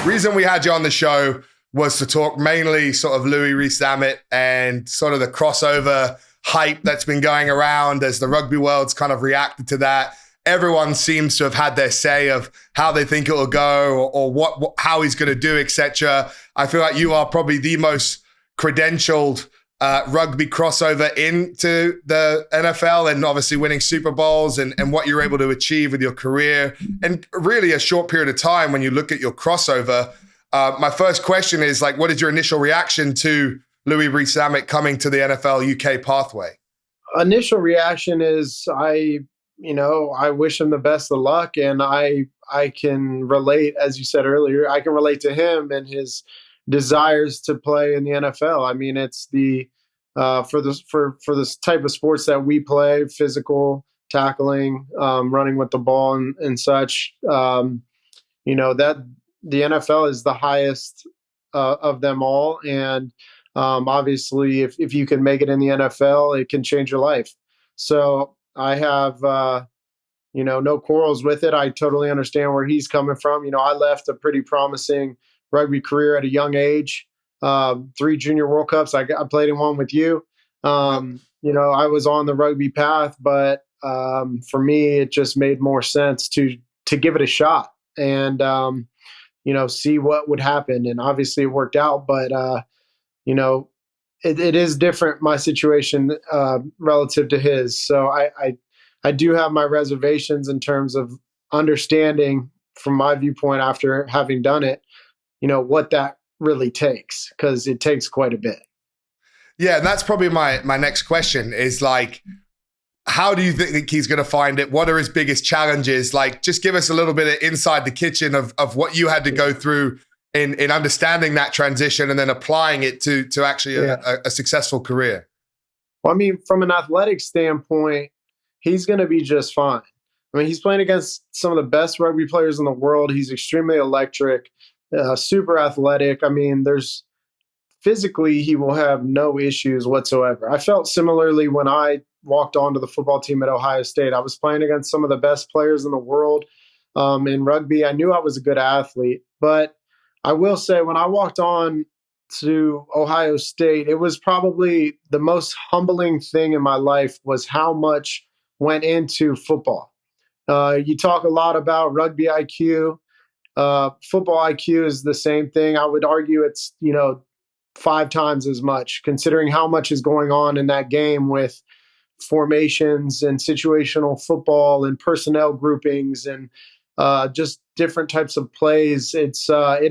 Reason we had you on the show was to talk mainly sort of Louis Rees-Zammit and sort of the crossover hype that's been going around as the rugby world's kind of reacted to that. Everyone seems to have had their say of how they think it will go or what how he's going to do, etc. I feel like you are probably the most credentialed rugby crossover into the NFL, and obviously winning Super Bowls and what you're able to achieve with your career and really a short period of time when you look at your crossover. My first question is, like, what is your initial reaction to Louis Rees-Zammit coming to the NFL UK pathway? Initial reaction is I wish him the best of luck, and I can relate, as you said earlier, I can relate to him and his desires to play in the NFL. I mean, it's the for this type of sports that we play, physical tackling, running with the ball and such. That the NFL is the highest of them all, and obviously, if you can make it in the NFL, it can change your life. So I have no quarrels with it. I totally understand where he's coming from. I left a pretty promising rugby career at a young age. 3 junior World Cups. I played in one with you. I was on the rugby path, but for me, it just made more sense to give it a shot and see what would happen. And obviously, it worked out. But it is different, my situation relative to his. So I do have my reservations in terms of understanding, from my viewpoint after having done it, what that really takes, because it takes quite a bit. Yeah, and that's probably my next question is, like, how do you think he's going to find it? What are his biggest challenges? Like, just give us a little bit of inside the kitchen of what you had to go through in understanding that transition and then applying it to actually a successful career. Well, I mean, from an athletic standpoint, he's going to be just fine. I mean, he's playing against some of the best rugby players in the world. He's extremely electric, super athletic. I mean, physically, he will have no issues whatsoever. I felt similarly when I walked onto the football team at Ohio State. I was playing against some of the best players in the world in rugby. I knew I was a good athlete, but I will say when I walked on to Ohio State, it was probably the most humbling thing in my life was how much went into football. You talk a lot about rugby IQ. Football IQ is the same thing. I would argue it's, 5 times as much, considering how much is going on in that game with formations and situational football and personnel groupings and just different types of plays. It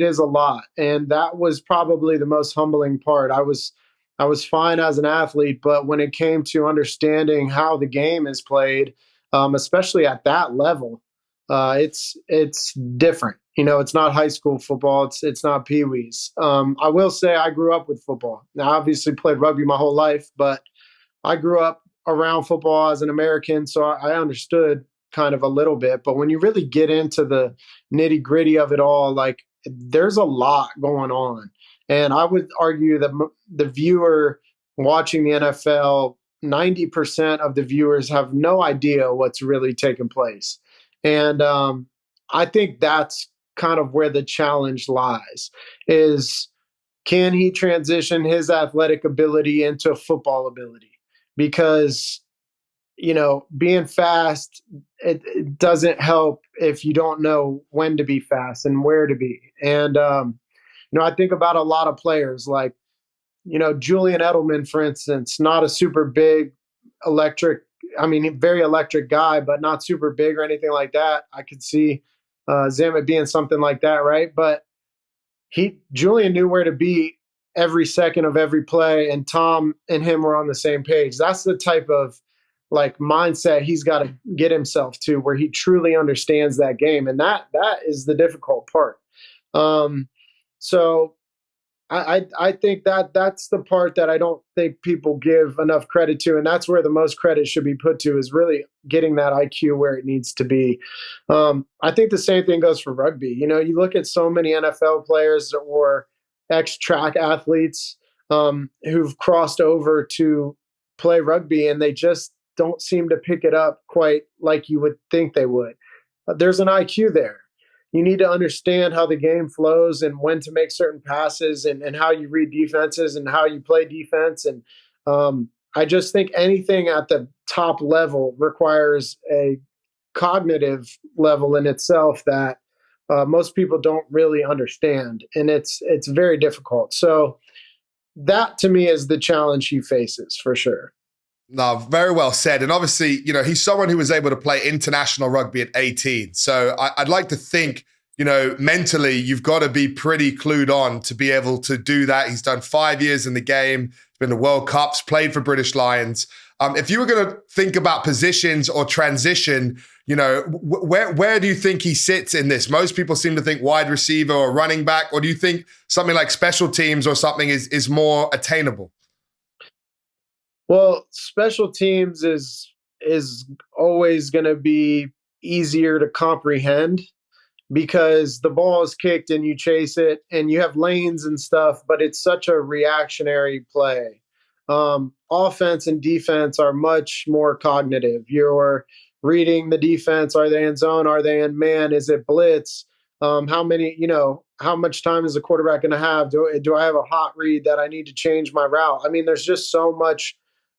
is a lot. And that was probably the most humbling part. I was fine as an athlete, but when it came to understanding how the game is played, especially at that level, it's different. It's not high school football. It's not peewees. I will say I grew up with football. Now, I obviously played rugby my whole life, but I grew up around football as an American, so I understood kind of a little bit. But when you really get into the nitty gritty of it all, like, there's a lot going on. And I would argue that the viewer watching the NFL, 90% of the viewers have no idea what's really taking place. And I think that's kind of where the challenge lies, is can he transition his athletic ability into football ability? Because, being fast, it doesn't help if you don't know when to be fast and where to be. And, I think about a lot of players like, Julian Edelman, for instance, not a super big very electric guy, but not super big or anything like that. I could see Zammit being something like that, right? But Julian knew where to be every second of every play, and Tom and him were on the same page. That's the type of mindset he's got to get himself to, where he truly understands that game, and that is the difficult part. So I think that's the part that I don't think people give enough credit to, and that's where the most credit should be put to, is really getting that IQ where it needs to be. I think the same thing goes for rugby. You look at so many NFL players or ex-track athletes who've crossed over to play rugby, and they just don't seem to pick it up quite like you would think they would. There's an IQ there. you need to understand how the game flows and when to make certain passes and how you read defenses and how you play defense. And I just think anything at the top level requires a cognitive level in itself that most people don't really understand, and it's very difficult. So that to me is the challenge he faces for sure. No, very well said. And obviously, he's someone who was able to play international rugby at 18. So I'd like to think, mentally, you've got to be pretty clued on to be able to do that. He's done 5 years in the game, been to World Cups, played for British Lions. If you were going to think about positions or transition, where do you think he sits in this? Most people seem to think wide receiver or running back, or do you think something like special teams or something is more attainable? Well, special teams is always going to be easier to comprehend because the ball is kicked and you chase it and you have lanes and stuff, but it's such a reactionary play. Offense and defense are much more cognitive. You're reading the defense. Are they in zone? Are they in man? Is it blitz? How much time is the quarterback going to have? Do I have a hot read that I need to change my route? I mean, there's just so much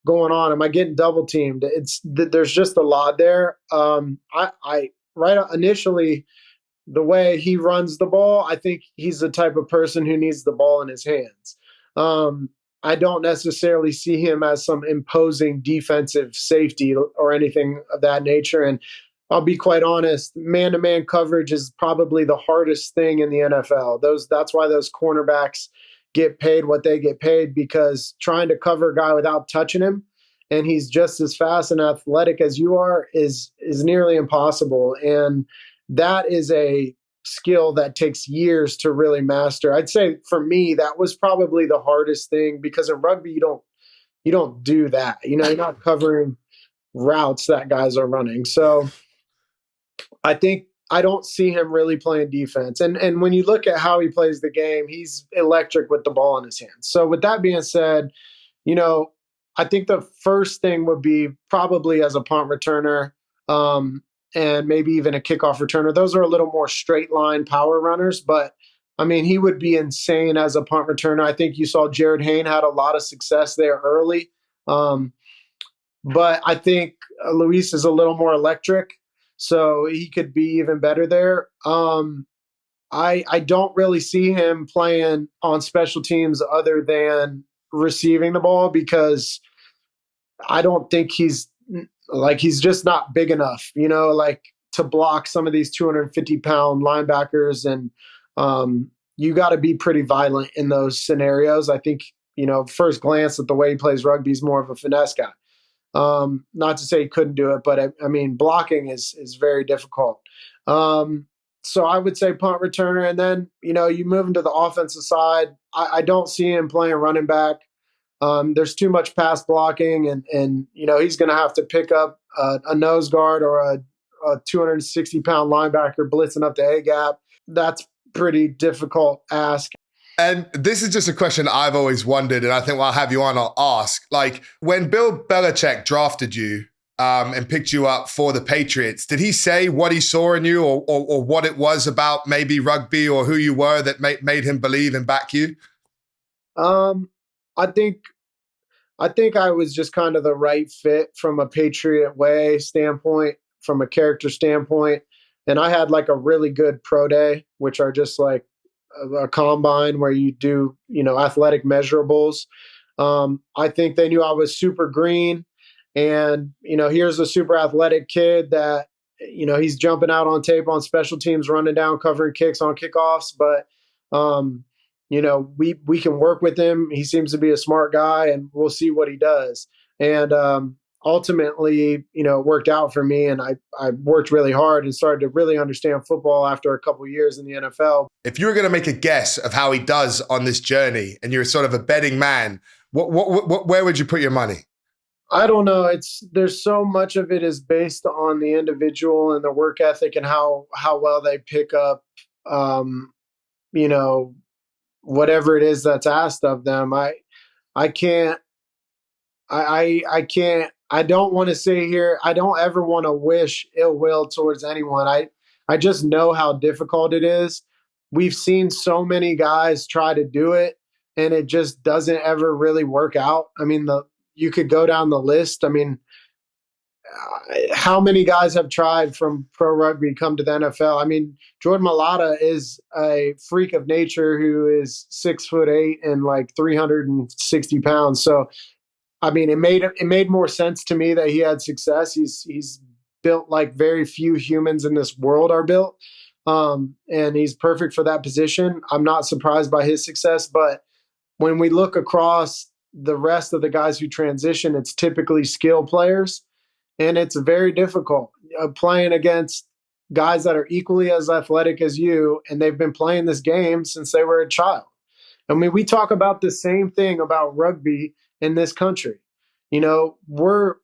going on. Am I getting double teamed? There's just a lot there. Initially, the way he runs the ball, I think he's the type of person who needs the ball in his hands. I don't necessarily see him as some imposing defensive safety or anything of that nature. And I'll be quite honest, man-to-man coverage is probably the hardest thing in the NFL. That's why those cornerbacks get paid what they get paid, because trying to cover a guy without touching him, and he's just as fast and athletic as you are, is nearly impossible. And that is a skill that takes years to really master. I'd say for me, that was probably the hardest thing, because in rugby, you don't do that. You're not covering routes that guys are running. So I think I don't see him really playing defense. And when you look at how he plays the game, he's electric with the ball in his hands. So with that being said, I think the first thing would be probably as a punt returner, and maybe even a kickoff returner. Those are a little more straight line power runners, but I mean, he would be insane as a punt returner. I think you saw Jared Hayne had a lot of success there early. But I think Luis is a little more electric, so he could be even better there. I don't really see him playing on special teams other than receiving the ball, because I don't think he's just not big enough, to block some of these 250-pound linebackers. And you got to be pretty violent in those scenarios. I think, first glance at the way he plays rugby, is more of a finesse guy. Not to say he couldn't do it, but I mean, blocking is very difficult. So I would say punt returner. And then, you move into the offensive side. I don't see him playing running back. There's too much pass blocking, and he's going to have to pick up a nose guard or a 260-pound linebacker blitzing up the A gap. That's pretty difficult ask. And this is just a question I've always wondered, and I think I'll have you on, I'll ask. Like, when Bill Belichick drafted you and picked you up for the Patriots, did he say what he saw in you, or what it was about maybe rugby or who you were that made him believe and back you? I think I was just kind of the right fit from a Patriot way standpoint, from a character standpoint. And I had like a really good pro day, which are just like a combine where you do, athletic measurables. I think they knew I was super green, and, here's a super athletic kid that, he's jumping out on tape on special teams, running down, covering kicks on kickoffs. But, we can work with him. He seems to be a smart guy, and we'll see what he does. And ultimately, it worked out for me, and I worked really hard and started to really understand football after a couple of years in the NFL. If you were going to make a guess of how he does on this journey, and you're sort of a betting man, where would you put your money? I don't know. There's so much of it is based on the individual and the work ethic and how well they pick up, whatever it is that's asked of them. I don't want to say here, I don't ever want to wish ill will towards anyone. I just know how difficult it is. We've seen so many guys try to do it, and it just doesn't ever really work out. I mean, you could go down the list. I mean, how many guys have tried from pro rugby come to the NFL? I mean, Jordan Mailata is a freak of nature who is 6'8" and like 360 pounds. So, I mean, it made more sense to me that he had success. He's built like very few humans in this world are built, and he's perfect for that position. I'm not surprised by his success, but when we look across the rest of the guys who transition, it's typically skill players, and it's very difficult playing against guys that are equally as athletic as you, and they've been playing this game since they were a child. I mean, we talk about the same thing about rugby in this country. You know, we're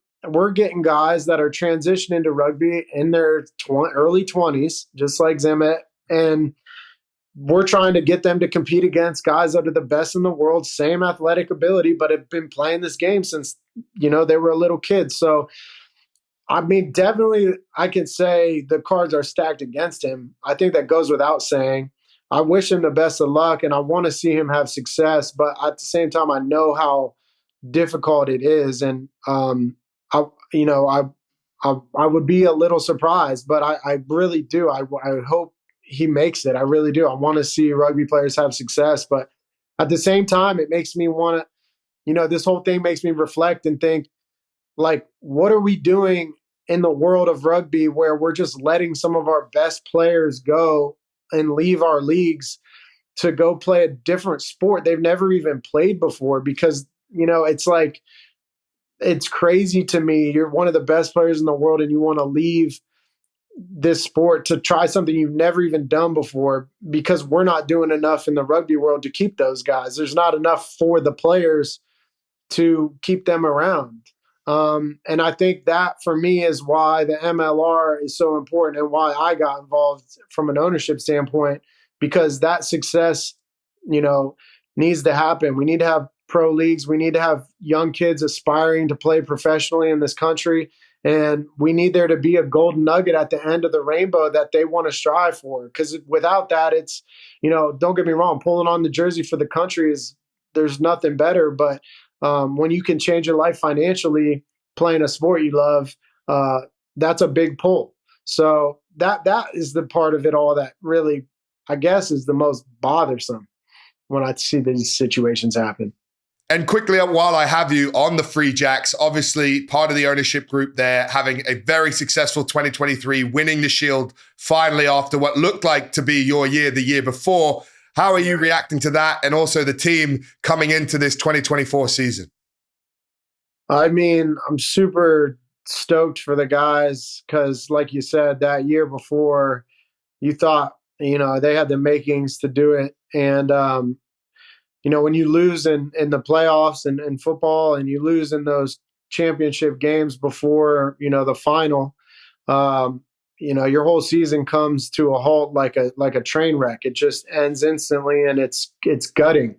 getting guys that are transitioning to rugby in their early 20s, just like Zammit, and we're trying to get them to compete against guys that are the best in the world, same athletic ability, but have been playing this game since, they were a little kid. So, I mean, definitely I can say the cards are stacked against him. I think that goes without saying. I wish him the best of luck, and I want to see him have success, but at the same time, I know how difficult it is. And, I, you know, I would be a little surprised, but I really do. I hope he makes it. I really do. I want to see rugby players have success, but at the same time, it makes me want to, this whole thing makes me reflect and think, like, what are we doing in the world of rugby where we're just letting some of our best players go and leave our leagues to go play a different sport they've never even played before? Because, it's like, it's crazy to me. You're one of the best players in the world and you want to leave this sport to try something you've never even done before, because we're not doing enough in the rugby world to keep those guys. There's not enough for the players to keep them around. And I think that for me is why the MLR is so important and why I got involved from an ownership standpoint, because that success, needs to happen. We need to have pro leagues. We need to have young kids aspiring to play professionally in this country. And we need there to be a golden nugget at the end of the rainbow that they want to strive for. Because without that, it's, don't get me wrong, pulling on the jersey for the country there's nothing better. But when you can change your life financially playing a sport you love, that's a big pull. So that is the part of it all that really, I guess, is the most bothersome when I see these situations happen. And quickly, while I have you on the Free Jacks, obviously part of the ownership group there, having a very successful 2023, winning the Shield finally after what looked like to be your year the year before. How are you reacting to that, and also the team coming into this 2024 season? I mean, I'm super stoked for the guys because, like you said, that year before, you thought, they had the makings to do it. And, when you lose in the playoffs and in football, and you lose in those championship games before, the final, your whole season comes to a halt like a train wreck. It just ends instantly, and it's gutting.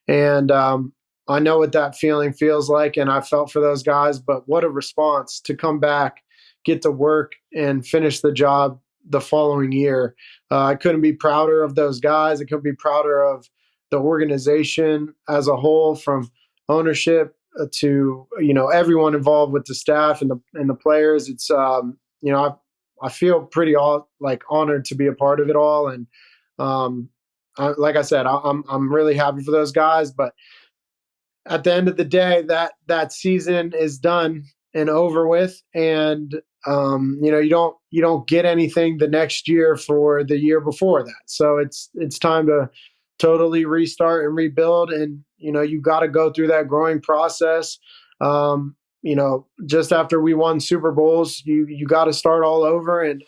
And I know what that feeling feels like, and I felt for those guys. But what a response to come back, get to work, and finish the job the following year. I couldn't be prouder of those guys. I couldn't be prouder of the organization as a whole, from ownership to everyone involved with the staff and the players. It's I feel pretty honored to be a part of it all, and like I said, I'm really happy for those guys. But at the end of the day, that season is done and over with, and you don't get anything the next year for the year before that. So it's time to totally restart and rebuild, and you got to go through that growing process. Just after we won Super Bowls, you got to start all over and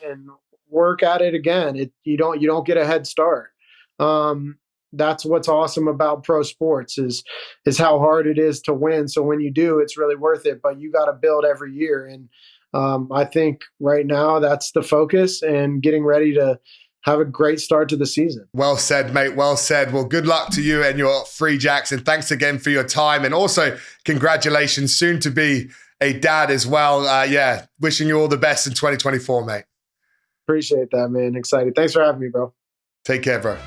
work at it again. You don't get a head start. That's what's awesome about pro sports is how hard it is to win. So when you do, it's really worth it, but you got to build every year. And I think right now that's the focus, and getting ready to have a great start to the season. Well said, mate. Well said. Well, good luck to you and your Free Jacks, and thanks again for your time. And also, congratulations, soon to be a dad as well. Wishing you all the best in 2024, mate. Appreciate that, man. Excited. Thanks for having me, bro. Take care, bro.